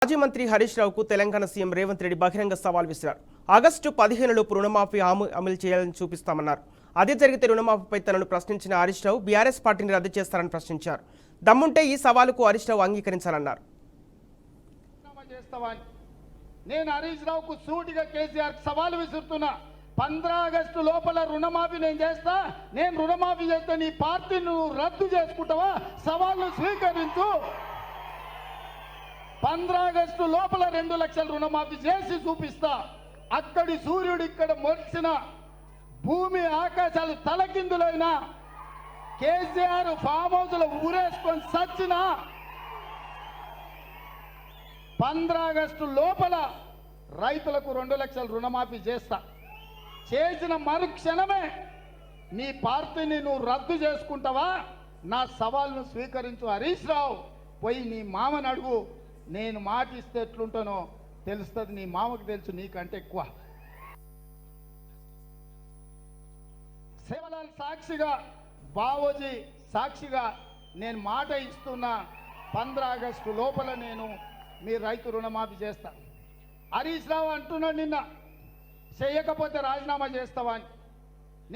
మాజీ మంత్రి హరీష్ రావుకు తెలంగాణ సీఎం రేవంత్ రెడ్డి బహిరంగ సవాల్ విసిరారు. ఆగస్టు 15లోపు రుణమాఫీ అమలు చేయాలని చూపిస్తామన్నారు. అదే జరిగితే రుణమాఫీపై తనను ప్రశ్నించిన హరీష్ రావు బీఆర్ఎస్ పార్టీని రద్దు చేస్తారని ప్రశ్నించారు. దమ్ముంటే ఈ సవాలుకు హరీష్ రావు అంగీకరించాలన్నారు. నేను హరీష్ రావుకు సూటిగా కేసీఆర్ సవాల్ విసురుతున్నా. 15 ఆగస్టు లోపల రుణమాఫీ నేను చేస్తా. నేను రుణమాఫీ చేస్తే నీ పార్టీని రద్దు చేసుకుంటావా? సవాల్ను స్వీకరించు. 15 ఆగస్టు లోపల 2 లక్షల రుణమాఫీ చేసి చూపిస్తా. అక్కడి సూర్యుడు ఇక్కడ మొలిసిన భూమి ఆకాశాలు తలకిందులైన కేసీఆర్ ఫామ్ హౌస్ లో ఊరేసుకొని సచ్చిన 15 ఆగస్టు లోపల రైతులకు 2 లక్షల రుణమాఫీ చేస్తా. చేసిన మరుక్షణమే నీ పార్టీని నువ్వు రద్దు చేసుకుంటావా? నా సవాల్ను స్వీకరించు హరీష్ రావు. పోయి నీ మామని అడుగు. నేను మాట ఇస్తే ఎట్లుంటానో తెలుస్తుంది. నీ మామకు తెలుసు నీకంటే ఎక్కువ. సేవలాల్ సాక్షిగా, బావోజీ సాక్షిగా నేను మాట ఇస్తున్నా. 15 ఆగస్టు లోపల నేను మీ రైతు రుణమాఫీ చేస్తా. హరీష్ రావు అంటున్నాడు నిన్న చేయకపోతే రాజీనామా చేస్తావా అని.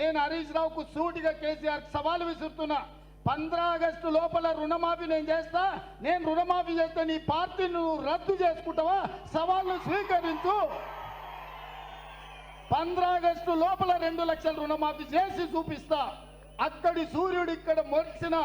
నేను హరీష్ రావుకు సూటిగా కేసీఆర్ సవాలు విసురుతున్నా. 15 ఆగస్టు లోపల రుణమాఫీ నేను చేస్తా. నేను రుణమాఫీ చేస్తే నీ పార్టీని రద్దు చేసుకుంటావా? సవాల్ను స్వీకరించు. 15 ఆగస్టు లోపల 2 లక్షల రుణమాఫీ చేసి చూపిస్తా. అక్కడి సూర్యుడు ఇక్కడ మొలిసిన